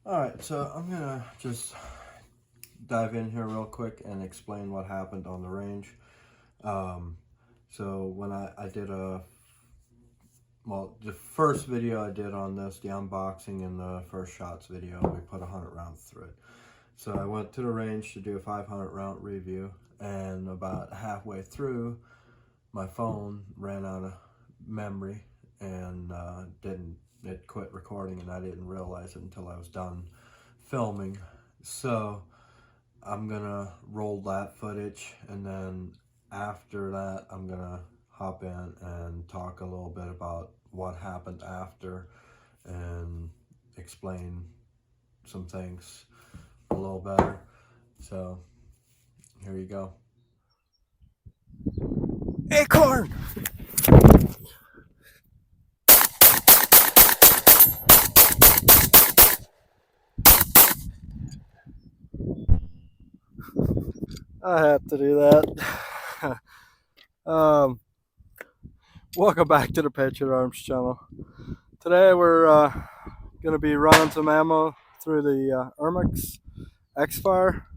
Alright, so I'm gonna just dive in here real quick and explain what happened on the range. So when I did the first video I did on this, the unboxing and the first shots video, we put 100 rounds through it. So I went to the range to do a 500 round review, and about halfway through, my phone ran out of memory and it quit recording, and I didn't realize it until I was done filming. So I'm gonna roll that footage, and then after that I'm gonna hop in and talk a little bit about what happened after and explain some things a little better. So here you go. Acorn! I have to do that. Welcome back to the Patriot Arms channel. Today we're going to be running some ammo through the Ermox X-Fire.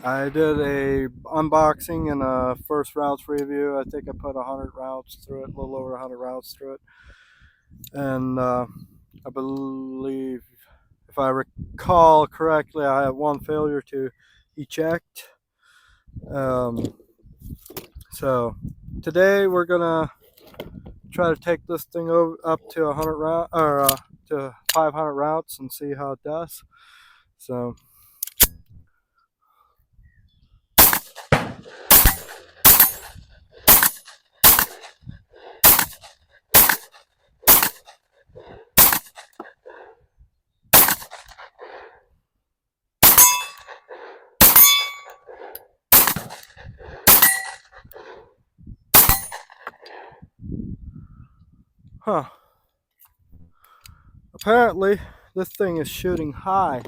I did a unboxing and a first rounds review. I think I put 100 rounds through it, a little over 100 rounds through it. And I believe, if I recall correctly, I had one failure to eject. So today we're gonna try to take this thing up to 100 round or to 500 rounds and see how it does. So apparently this thing is shooting high.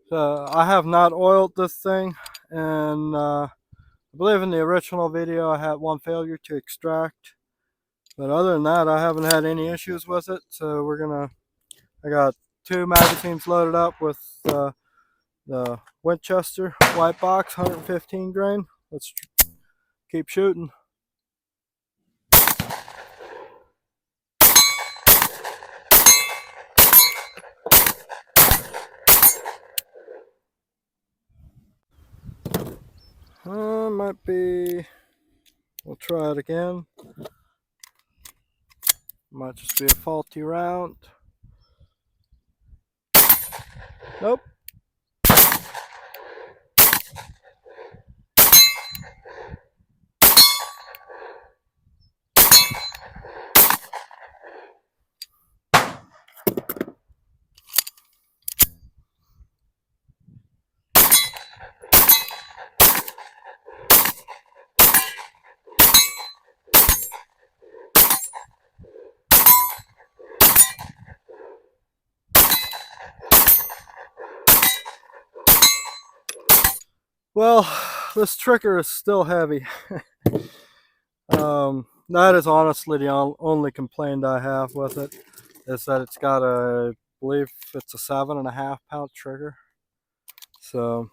So I have not oiled this thing, and I believe in the original video I had one failure to extract, but other than that I haven't had any issues with it. So I got 2 magazines loaded up with the Winchester white box 115 grain. Let's keep shooting. Might be, we'll try it again. Might just be a faulty round. Nope. Well, this trigger is still heavy. That is honestly the only complaint I have with it, is that it's got I believe it's a 7.5 pound trigger. So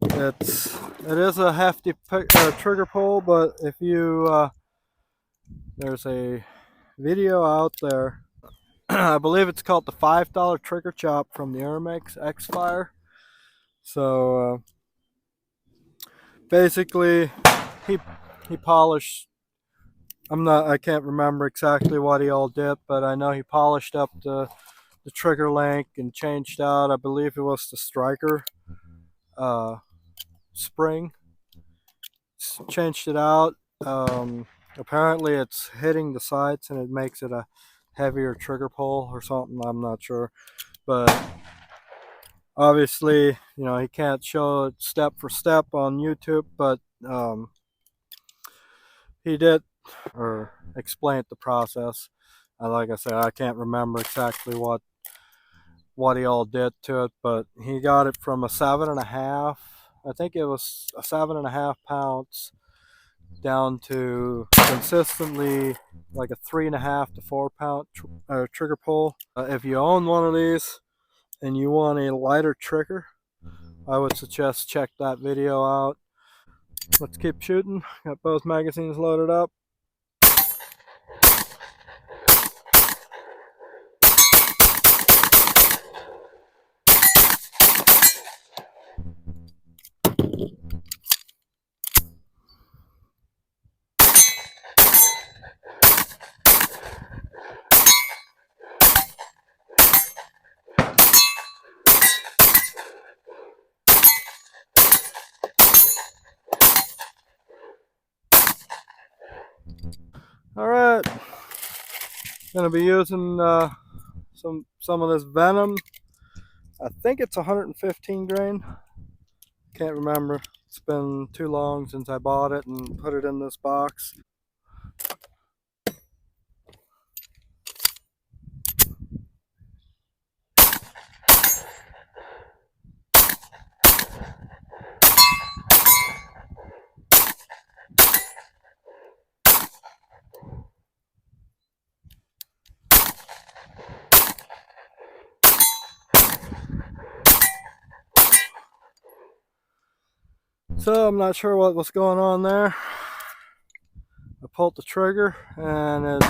it is a hefty trigger pull, but if you there's a video out there, I believe it's called the $5 trigger chop from the Ermox X-Fire. So basically he polished, I can't remember exactly what he all did, but I know he polished up the trigger link and changed out, I believe it was the striker spring, changed it out. Apparently it's hitting the sights and it makes it a heavier trigger pull or something, I'm not sure. But obviously, you know, he can't show it step for step on YouTube, but he did or explained the process. Like I said, I can't remember exactly what he all did to it, but he got it from a 7.5, I think it was a 7.5 pounds down to consistently like a 3.5 to 4 pound trigger pull. If you own one of these and you want a lighter trigger, I would suggest check that video out. Let's keep shooting. Got both magazines loaded up. Alright, gonna be using some of this Venom. I think it's 115 grain. Can't remember. It's been too long since I bought it and put it in this box. So I'm not sure what was going on there. I pulled the trigger and it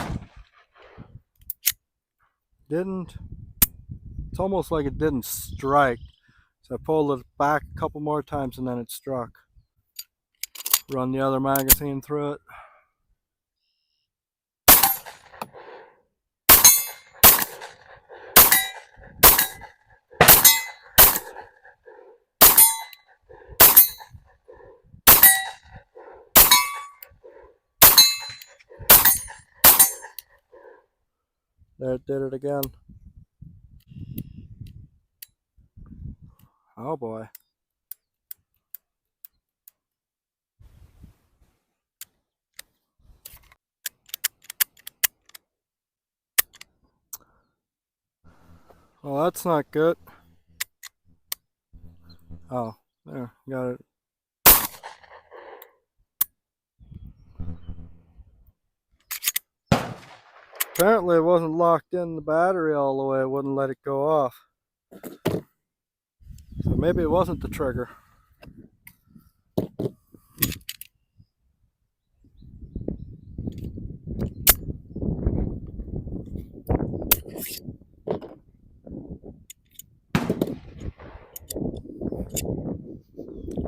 didn't, it's almost like it didn't strike. So I pulled it back a couple more times and then it struck. Run the other magazine through it. There, it did it again. Oh boy. Well, that's not good. Oh, there, got it. Apparently it wasn't locked in the battery all the way, it wouldn't let it go off. So maybe it wasn't the trigger.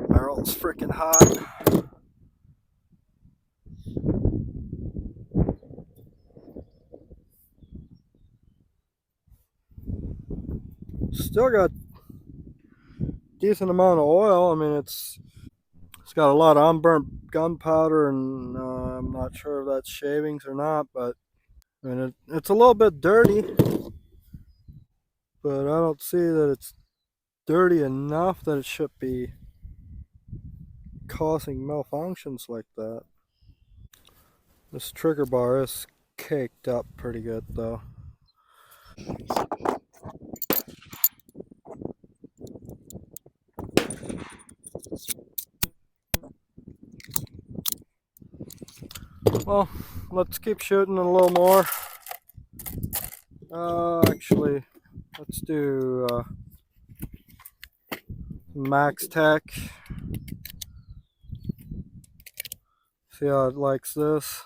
Barrel's freaking hot. Still got decent amount of oil. I mean, it's got a lot of unburnt gunpowder, and I'm not sure if that's shavings or not, but I mean, it's a little bit dirty, but I don't see that it's dirty enough that it should be causing malfunctions like that. This trigger bar is caked up pretty good though. Well, let's keep shooting a little more. Actually, let's do Max Tech. See how it likes this.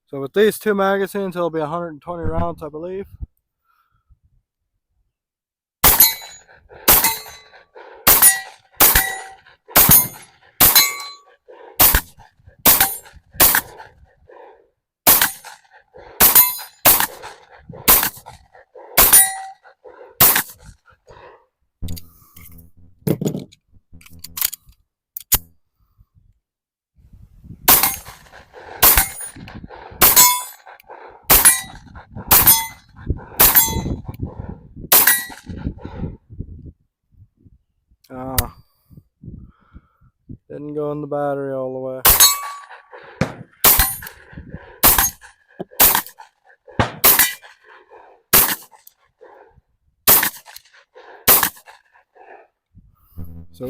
So with these two magazines, it'll be 120 rounds, I believe. Didn't go in the battery all the way. So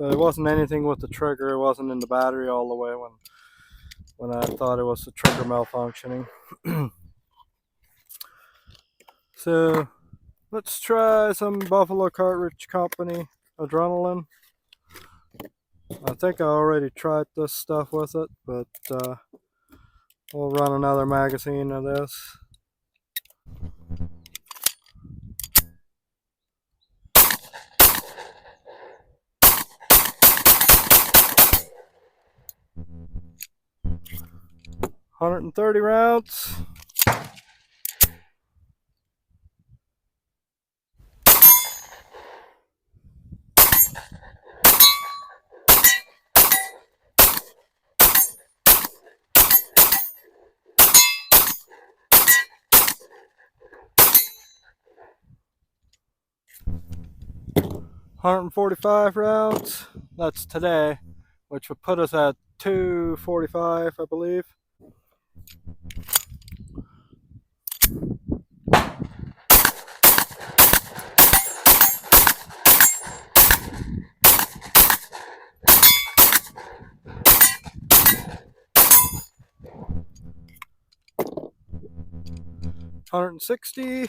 So it wasn't anything with the trigger. It wasn't in the battery all the way when I thought it was the trigger malfunctioning. So let's try some Buffalo Cartridge Company Adrenaline. I think I already tried this stuff with it, but we'll run another magazine of this. $130 rounds. $145 rounds. That's today, which would put us at 245, I believe. $160.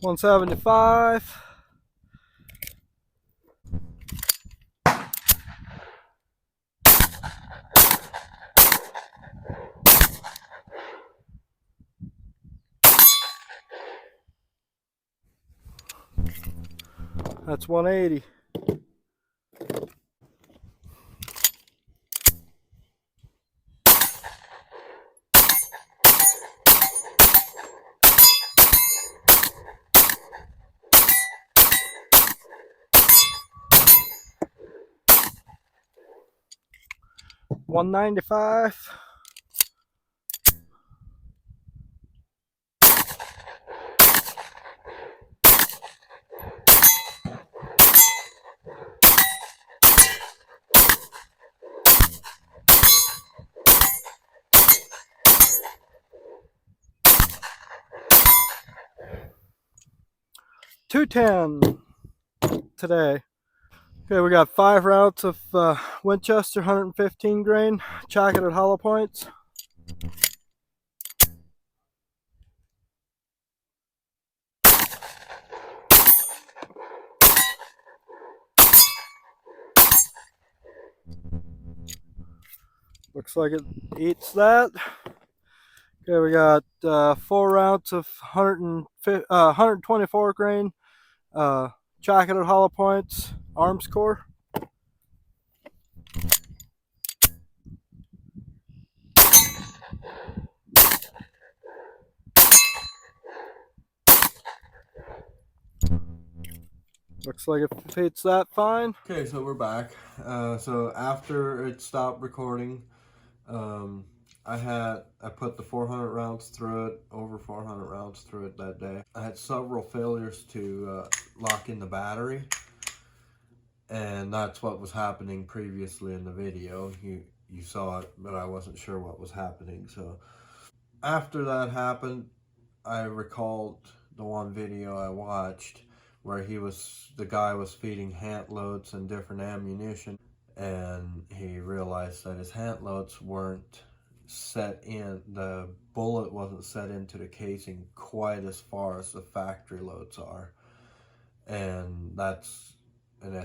$175. That's $180. $195. $210 today. Okay, we got 5 rounds of Winchester 115 grain, jacketed hollow points. Looks like it eats that. Okay, we got 4 rounds of 124 grain, jacketed hollow points, arms core. Looks like it fits that fine. Okay, so we're back. So after it stopped recording, I put the 400 rounds through it, over 400 rounds through it that day. I had several failures to lock in the battery, and that's what was happening previously in the video. You saw it, but I wasn't sure what was happening. So after that happened, I recalled the one video I watched where the guy was feeding hand loads and different ammunition, and he realized that his hand loads weren't set in, the bullet wasn't set into the casing quite as far as the factory loads are. And I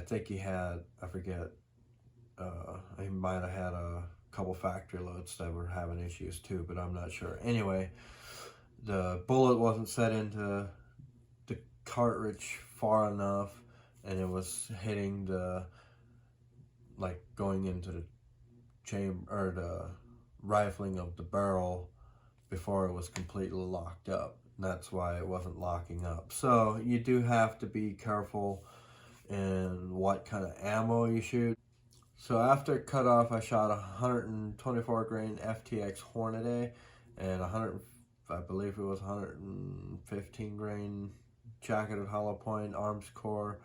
think he had, I forget, he might have had a couple factory loads that were having issues too, but I'm not sure. Anyway, the bullet wasn't set into the cartridge far enough, and it was hitting going into the chamber, or the rifling of the barrel before it was completely locked up. And that's why it wasn't locking up. So you do have to be careful in what kind of ammo you shoot. So after cut off, I shot 124 grain FTX Hornady and I believe it was 115 grain jacketed hollow point arms core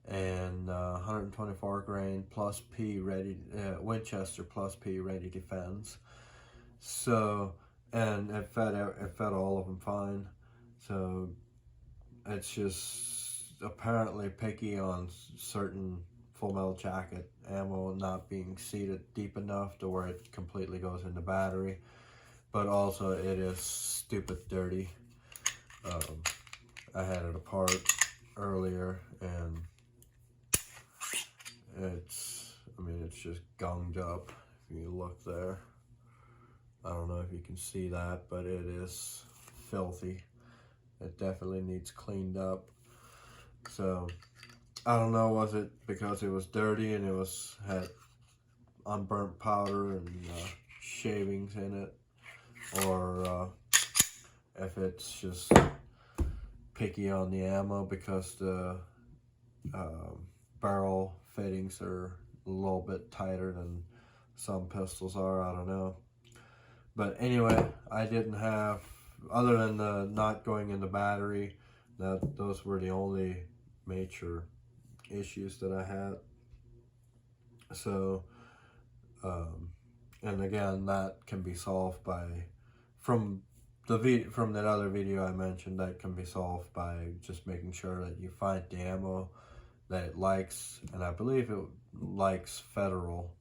and 124 grain plus P ready Winchester plus P ready defense. So, and it fed all of them fine. So it's just apparently picky on certain full metal jacket ammo not being seated deep enough to where it completely goes in the battery, but also it is stupid dirty. I had it apart earlier and it's just gunged up. If you look there, I don't know if you can see that, but it is filthy. It definitely needs cleaned up. So I don't know, was it because it was dirty and it had unburnt powder and shavings in it, or if it's just picky on the ammo because the barrel fittings are a little bit tighter than some pistols are. I don't know. But anyway, I didn't have, other than the not going in the battery, those were the only major issues that I had. So and again, that can be solved by, from that other video I mentioned, that can be solved by just making sure that you find the ammo that it likes, and I believe it likes Federal,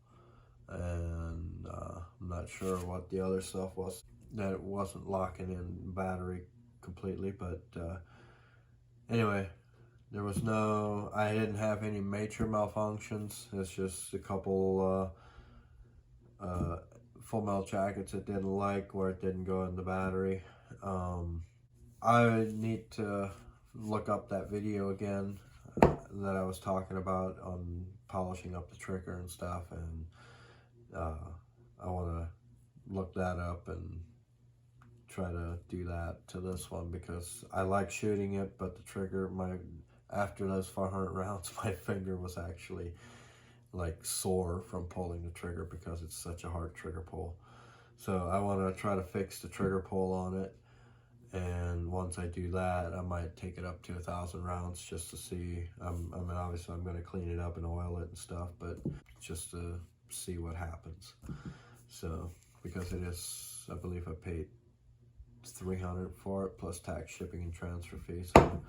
and I'm not sure what the other stuff was, that it wasn't locking in battery completely. But anyway, I didn't have any major malfunctions. It's just a couple full metal jackets it didn't like where it didn't go in the battery. I need to look up that video again that I was talking about on polishing up the trigger and stuff, and I want to look that up and try to do that to this one, because I like shooting it, but the trigger, after those 400 rounds, my finger was actually like sore from pulling the trigger because it's such a hard trigger pull. So I want to try to fix the trigger pull on it, and once I do that, I might take it up to 1,000 rounds just to see. I mean, obviously I'm going to clean it up and oil it and stuff, but just to see what happens. So, because it is, I believe I paid $300 for it plus tax, shipping, and transfer fees. So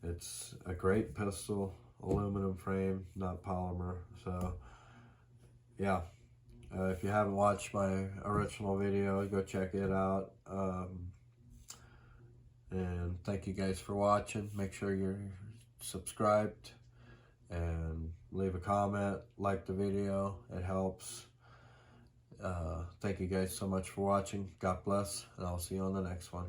it's a great pistol, aluminum frame, not polymer. So yeah, if you haven't watched my original video, go check it out. And thank you guys for watching. Make sure you're subscribed and leave a comment, like the video, it helps. Thank you guys so much for watching. God bless, and I'll see you on the next one.